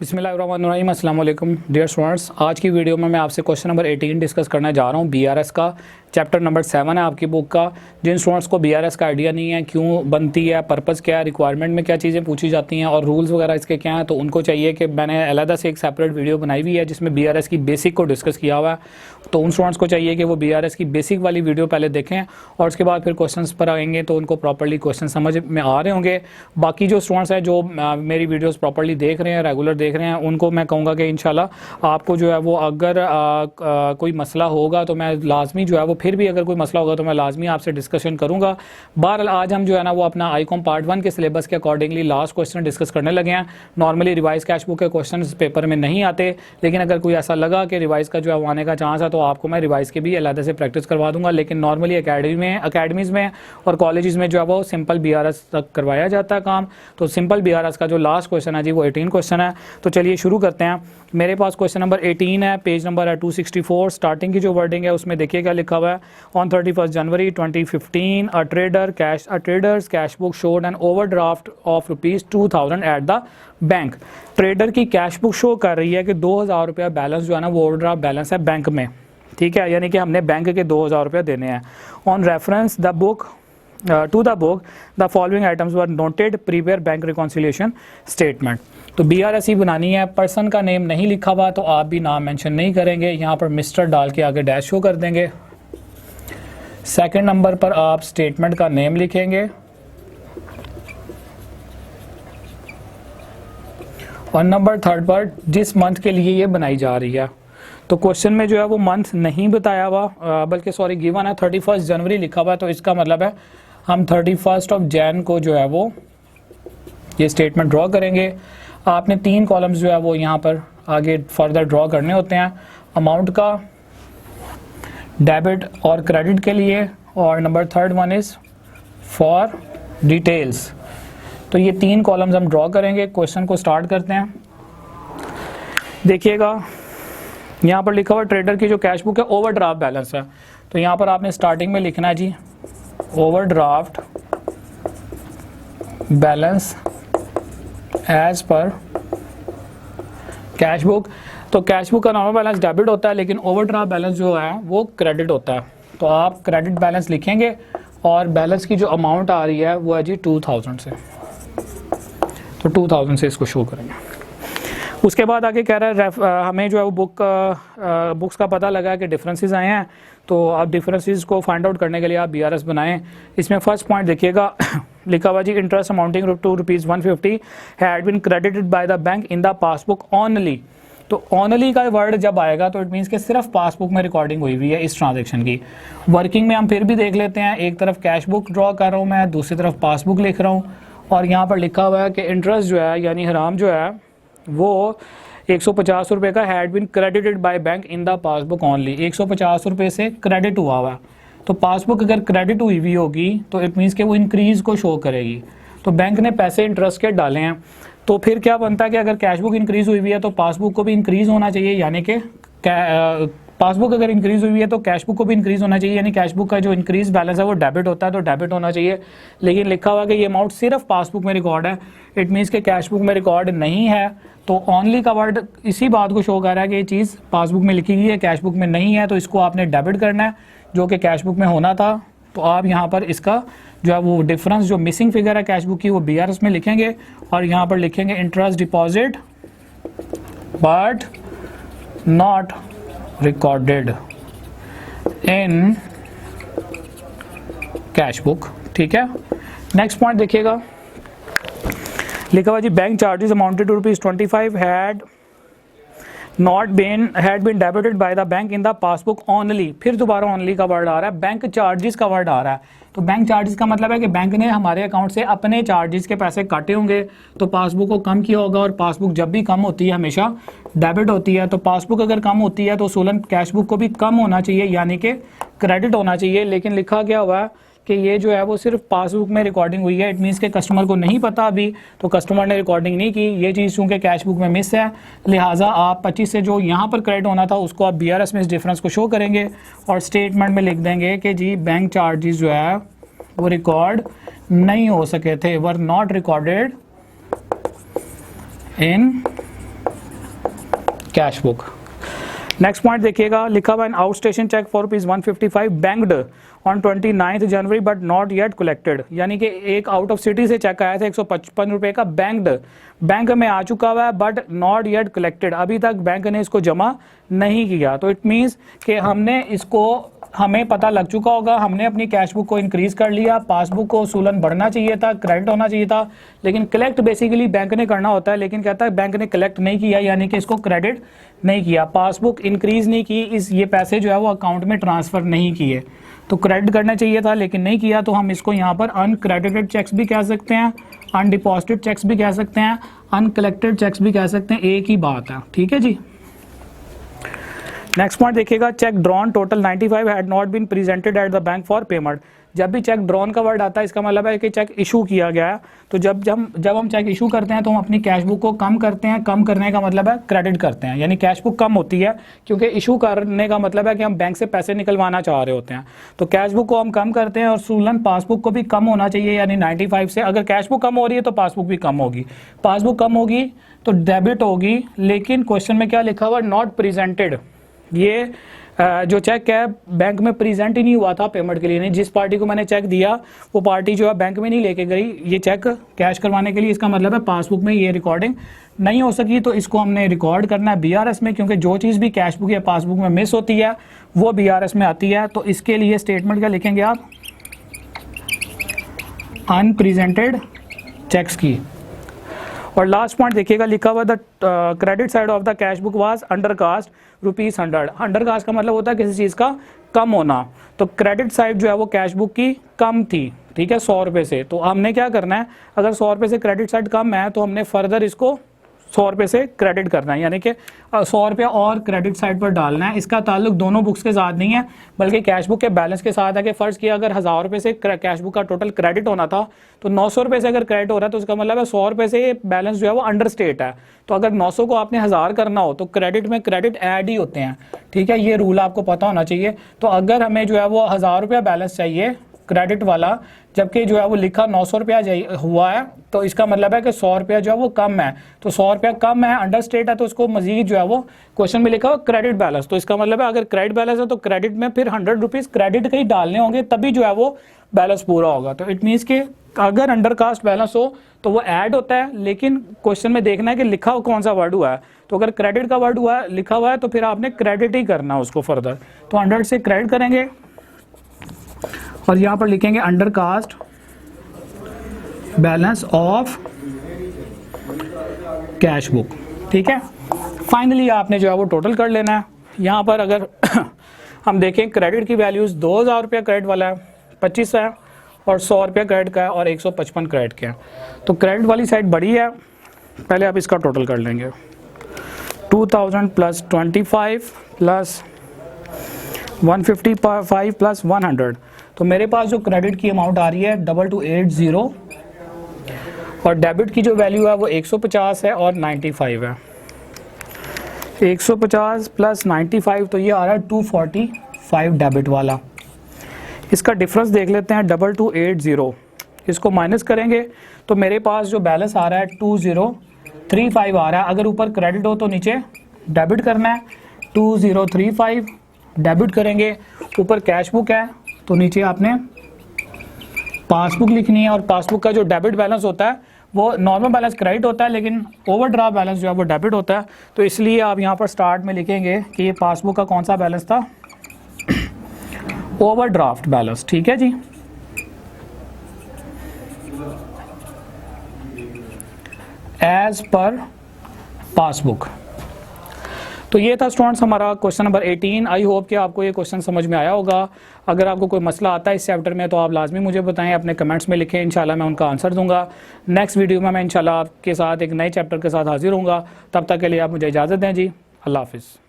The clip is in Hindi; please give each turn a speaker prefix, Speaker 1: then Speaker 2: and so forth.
Speaker 1: बिस्मिल्लाहिर्रहमानिर्रहीम, अस्सलाम वालेकुम डियर स्टूडेंट्स। आज की वीडियो में मैं आपसे क्वेश्चन नंबर 18 डिस्कस करने जा रहा हूँ। बीआरएस का चैप्टर नंबर 7 है आपकी बुक का। जिन स्टूडेंट्स को बीआरएस का आइडिया नहीं है, क्यों बनती है, पर्पस क्या है, रिक्वायरमेंट में क्या चीज़ें पूछी जाती हैं और रूल्स वगैरह इसके क्या हैं, तो उनको चाहिए कि मैंने अलग से एक सेपरेट वीडियो बनाई हुई है जिसमें बीआरएस की बेसिक को डिस्कस किया हुआ है। तो उन स्टूडेंट्स को चाहिए कि वो बीआरएस की बेसिक वाली वीडियो पहले देखें और उसके बाद फिर क्वेश्चन पर आएंगे तो उनको प्रॉपरली क्वेश्चन समझ में आ रहे होंगे। बाकी जो स्टूडेंट्स हैं जो मेरी वीडियोज़ प्रॉपरली देख रहे हैं, रेगुलर देख रहे हैं, उनको मैं कहूँगा कि इंशाल्लाह आपको जो है वो अगर कोई मसला होगा तो मैं लाजमी जो है वो फिर भी अगर कोई मसला होगा तो मैं लाजमी आपसे डिस्कशन करूँगा। बहरहाल आज हम जो है ना वो अपना आईकॉम पार्ट 1 के सिलेबस के अकॉर्डिंगली लास्ट क्वेश्चन डिस्कस करने लगे हैं। नॉर्मली रिवाइज कैश बुक के क्वेश्चन पेपर में नहीं आते, लेकिन अगर कोई ऐसा लगा कि रिवाइज का जो है वो आने का चांस है तो आपको मैं रिवाइज के भी अलग से प्रैक्टिस करवा दूंगा। लेकिन नॉर्मली अकेडमीज़ में और कॉलेजेस में जो है वो सिंपल बीआरएस तक करवाया जाता है काम। तो सिंपल बीआरएस का जो लास्ट क्वेश्चन है जी वो 18 क्वेश्चन है। तो चलिए शुरू करते हैं। मेरे पास क्वेश्चन नंबर 18 है, पेज नंबर है 264। स्टार्टिंग की जो वर्डिंग है उसमें देखिए क्या लिखा हुआ है। On 31 January 2015 a traders cash book showed an overdraft of ₹2000 eight the bank. Trader की कैश बुक शो कर रही है कि 2000 रुपया बैलेंस जो है ना वो ओवरड्राफ्ट बैलेंस है बैंक में, ठीक है, यानी कि हमने बैंक के 2000 रुपया देने हैं। On reference the book to the book the following items were noted, prepare bank reconciliation statement. तो बीआरएस ही बनानी है, पर्सन का नेम नहीं लिखा हुआ तो आप भी नाम मेंशन नहीं करेंगे, यहाँ पर मिस्टर डाल के आगे डैश शो कर देंगे। सेकंड नंबर पर आप स्टेटमेंट का नेम लिखेंगे और नंबर थर्ड पर जिस मंथ के लिए ये बनाई जा रही है। तो क्वेश्चन में जो है वो मंथ नहीं बताया हुआ, बल्कि सॉरी गिवन है 31 जनवरी लिखा हुआ है, तो इसका मतलब है हम 31 जैन को जो है वो ये स्टेटमेंट ड्रॉ करेंगे। आपने 3 कॉलम्स जो है वो यहाँ पर आगे फर्दर ड्रॉ करने होते हैं, अमाउंट का, डेबिट और क्रेडिट के लिए, और number third one is for details. तो ये 3 कॉलम्स हम ड्रॉ करेंगे। क्वेश्चन को स्टार्ट करते हैं। देखिएगा यहाँ पर लिखा हुआ ट्रेडर की जो कैश बुक है ओवरड्राफ्ट बैलेंस है, तो यहाँ पर आपने स्टार्टिंग में लिखना है जी ओवरड्राफ्ट बैलेंस एज पर कैश बुक। तो कैश बुक का नॉर्मल बैलेंस डेबिट होता है, लेकिन ओवरड्राफ्ट बैलेंस जो है वो क्रेडिट होता है। तो आप क्रेडिट बैलेंस लिखेंगे और बैलेंस की जो अमाउंट आ रही है वो है जी 2000 से, तो 2000 से इसको शो करेंगे। उसके बाद आगे कह रहा है हमें जो है वो बुक्स का पता लगा कि डिफरेंसेस आए हैं, तो आप डिफरेंसेस को फाइंड आउट करने के लिए आप बीआरएस बनाएं। इसमें फर्स्ट पॉइंट देखिएगा लिखा हुआ जी interest amounting to ₹150 had been credited by the bank in the passbook only. तो ओनली का वर्ड जब आएगा तो इट मीन्स कि सिर्फ पासबुक में रिकॉर्डिंग हुई हुई है इस ट्रांजेक्शन की। वर्किंग में हम फिर भी देख लेते हैं, एक तरफ कैश बुक ड्रॉ कर रहा हूँ मैं, दूसरी तरफ पासबुक लिख रहा हूँ, और यहाँ पर लिखा हुआ है कि इंटरेस्ट जो है यानी हराम जो है वो 150 रुपये का had been credited by bank in the passbook only. 150 रुपये से क्रेडिट हुआ हुआ। तो पासबुक अगर क्रेडिट हुई हुई होगी तो इट मीन्स कि वो इंक्रीज़ को शो करेगी। तो बैंक ने पैसे इंटरेस्ट के डाले हैं, तो फिर क्या बनता है कि अगर कैश बुक इंक्रीज़ हुई हुई है तो पासबुक को भी इंक्रीज़ होना चाहिए, यानी कि पासबुक अगर इंक्रीज़ हुई है तो कैश बुक को भी इंक्रीज़ होना चाहिए, यानी कैश बुक का जो इंक्रीज बैलेंस है वो डेबिट होता है तो डेबिट होना चाहिए। लेकिन लिखा हुआ कि ये अमाउंट सिर्फ पासबुक में रिकॉर्ड है, इट मीन्स कि कैश बुक में रिकॉर्ड नहीं है। तो ओनली का वर्ड इसी बात को शो कर रहा है कि ये चीज़ पासबुक में लिखी गई है, कैश बुक में नहीं है, तो इसको आपने डेबिट करना है जो कि कैश बुक में होना था। तो आप यहाँ पर इसका जो है वो डिफरेंस जो मिसिंग फिगर है कैश बुक की वो बीआरएस में लिखेंगे और यहाँ पर लिखेंगे interest deposit but not recorded in cash book, ठीक है। नेक्स्ट पॉइंट देखिएगा लिखा हुआ जी bank charges amounted to ₹25 had been debited by the bank in the passbook only. फिर दोबारा ओनली का वर्ड आ रहा है, बैंक चार्जेस का वर्ड आ रहा है। तो बैंक चार्जेस का मतलब है कि बैंक ने हमारे अकाउंट से अपने चार्जेस के पैसे काटे होंगे, तो पासबुक को कम किया होगा, और पासबुक जब भी कम होती है हमेशा डेबिट होती है। तो पासबुक अगर कम होती है तो सोलन कैश बुक को भी कम होना चाहिए, यानी कि क्रेडिट होना चाहिए। लेकिन लिखा क्या हुआ है कि ये जो है वो सिर्फ पासबुक में रिकॉर्डिंग हुई है, इट मीन्स के कस्टमर को नहीं पता अभी, तो कस्टमर ने रिकॉर्डिंग नहीं की। ये चीज़ चूँकि कैश बुक में मिस है, लिहाजा आप 25 से जो यहाँ पर क्रेडिट होना था उसको आप बीआरएस में इस डिफरेंस को शो करेंगे और स्टेटमेंट में लिख देंगे कि जी बैंक चार्जेस जो है वो रिकॉर्ड नहीं हो सके थे, were not recorded in cash book. Next point देखिएगा, लिखा हुआ in outstation cheque for ₹155 banked on 29 January but not yet collected, यानी कि एक आउट ऑफ सिटी से चेक आया था 155 रुपये का, बैंक्ड बैंक में आ चुका हुआ है बट नॉट येट कलेक्टेड, अभी तक बैंक ने इसको जमा नहीं किया। तो इट मीन्स कि हमें पता लग चुका होगा, हमने अपनी कैश बुक को इंक्रीज कर लिया, पासबुक को उसूलन बढ़ना चाहिए था, क्रेडिट होना चाहिए था, लेकिन कलेक्ट बेसिकली बैंक ने करना होता है, लेकिन कहता है बैंक ने कलेक्ट नहीं किया, यानी कि इसको क्रेडिट नहीं किया, पासबुक इंक्रीज नहीं की, ये पैसे जो है वो अकाउंट में ट्रांसफ़र नहीं किए। तो क्रेडिट करना चाहिए था लेकिन नहीं किया, तो हम इसको यहाँ पर अनक्रेडिटेड चेक्स भी कह सकते हैं, अनडिपॉजिटेड चेक्स भी कह सकते हैं, अनकलेक्टेड चेक्स भी कह सकते हैं, एक ही बात है। ठीक है जी। नेक्स्ट पॉइंट देखिएगा, cheque drawn total 95 had not been presented at the bank for payment. जब भी चेक ड्रॉन का वर्ड आता है इसका मतलब है कि चेक इशू किया गया है। तो जब हम चेक इशू करते हैं तो हम अपनी कैश बुक को कम करते हैं, कम करने का मतलब है क्रेडिट करते हैं, यानी कैश बुक कम होती है, क्योंकि इशू करने का मतलब है कि हम बैंक से पैसे निकलवाना चाह रहे होते हैं। तो कैश बुक को हम कम करते हैं और सूलन पासबुक को भी कम होना चाहिए, यानी 95 से। अगर कैश बुक कम हो रही है तो पासबुक भी कम होगी, पासबुक कम होगी तो डेबिट होगी, लेकिन क्वेश्चन में क्या लिखा हुआ, नॉट प्रेजेंटेड। ये जो चेक है बैंक में प्रेजेंट ही नहीं हुआ था पेमेंट के लिए, नहीं जिस पार्टी को मैंने चेक दिया वो पार्टी जो है बैंक में नहीं लेके गई ये चेक कैश करवाने के लिए, इसका मतलब है पासबुक में ये रिकॉर्डिंग नहीं हो सकी। तो इसको हमने रिकॉर्ड करना है बीआरएस में, क्योंकि जो चीज़ भी कैश बुक या पासबुक में मिस होती है वो बीआरएस में आती है। तो इसके लिए स्टेटमेंट क्या लिखेंगे आप, अनप्रेजेंटेड चेक्स की। और लास्ट पॉइंट देखिएगा, लिखा हुआ the credit side of the cash book was undercast ₹100। Undercast का मतलब होता है किसी चीज़ का कम होना, तो क्रेडिट साइड जो है वो कैश बुक की कम थी, ठीक है, 100 रुपये से। तो हमने क्या करना है, अगर 100 रुपये से क्रेडिट साइड कम है तो हमने फर्दर इसको 100 रुपये से क्रेडिट करना है, यानी कि 100 रुपये और क्रेडिट साइड पर डालना है। इसका ताल्लुक दोनों बुक्स के साथ नहीं है बल्कि कैश बुक के बैलेंस के साथ है। कि फ़र्ज़ किया अगर 1000 रुपये से कैश बुक का टोटल क्रेडिट होना था तो 900 रुपये से अगर क्रेडिट हो रहा है तो उसका मतलब है 100 रुपये से बैलेंस जो है वो अंडर स्टेट है। तो अगर 900 को आपने 1000 करना हो तो क्रेडिट में क्रेडिट ऐड ही होते हैं, ठीक है, ये रूल आपको पता होना चाहिए। तो अगर हमें जो है वो 1000 रुपया बैलेंस चाहिए क्रेडिट वाला, जबकि जो है वो लिखा 900 रुपया हुआ है, तो इसका मतलब है कि 100 रुपया जो है वो कम है। तो 100 रुपया कम है, अंडर स्टेट है, तो उसको मजीद जो है वो क्वेश्चन में लिखा हुआ क्रेडिट बैलेंस। तो इसका मतलब है अगर क्रेडिट बैलेंस है तो क्रेडिट में फिर 100 रुपीज़ क्रेडिट के ही डालने होंगे, तभी जो है वो बैलेंस पूरा होगा। तो इट मीन्स कि अगर अंडर कास्ट बैलेंस हो तो वो ऐड होता है, लेकिन क्वेश्चन में देखना है कि लिखा हुआ कौन सा वर्ड हुआ है। तो अगर क्रेडिट का वर्ड हुआ है, लिखा हुआ है, तो फिर आपने क्रेडिट ही करना है उसको फर्दर। तो 100 से क्रेडिट करेंगे और यहाँ पर लिखेंगे undercast balance of cash book, ठीक है। फाइनली आपने जो है वो टोटल कर लेना है। यहाँ पर अगर हम देखें क्रेडिट की वैल्यूज़ 2000 रुपया क्रेडिट वाला है, 25 है, और 100 रुपया क्रेडिट का है, और 155 क्रेडिट का है। तो क्रेडिट वाली साइड बड़ी है, पहले आप इसका टोटल कर लेंगे, 2000 प्लस 25 प्लस 155 प्लस 100। तो मेरे पास जो क्रेडिट की अमाउंट आ रही है 2280, और डेबिट की जो वैल्यू है वो 150 है और 95 है। 150 प्लस 95 तो ये आ रहा है 245 डेबिट वाला। इसका डिफरेंस देख लेते हैं, 2280, इसको माइनस करेंगे तो मेरे पास जो बैलेंस आ रहा है 2035 आ रहा है। अगर ऊपर क्रेडिट हो तो नीचे डेबिट करना है, 2035 डेबिट करेंगे। ऊपर कैश बुक है तो नीचे आपने पासबुक लिखनी है, और पासबुक का जो डेबिट बैलेंस होता है वो नॉर्मल बैलेंस क्रेडिट होता है, लेकिन ओवरड्राफ्ट बैलेंस जो है वो डेबिट होता है। तो इसलिए आप यहाँ पर स्टार्ट में लिखेंगे कि ये पासबुक का कौन सा बैलेंस था, ओवरड्राफ्ट बैलेंस, ठीक है जी। As per passbook. तो ये था स्टूडेंट्स हमारा क्वेश्चन नंबर 18। आई होप कि आपको ये क्वेश्चन समझ में आया होगा। अगर आपको कोई मसला आता है इस चैप्टर में तो आप लाजमी मुझे बताएं, अपने कमेंट्स में लिखें, इंशाल्लाह मैं उनका आंसर दूंगा। नेक्स्ट वीडियो में मैं इंशाल्लाह आपके साथ एक नए चैप्टर के साथ हाजिर होऊंगा। तब तक के लिए आप मुझे इजाज़त दें जी, अल्लाह हाफिज़।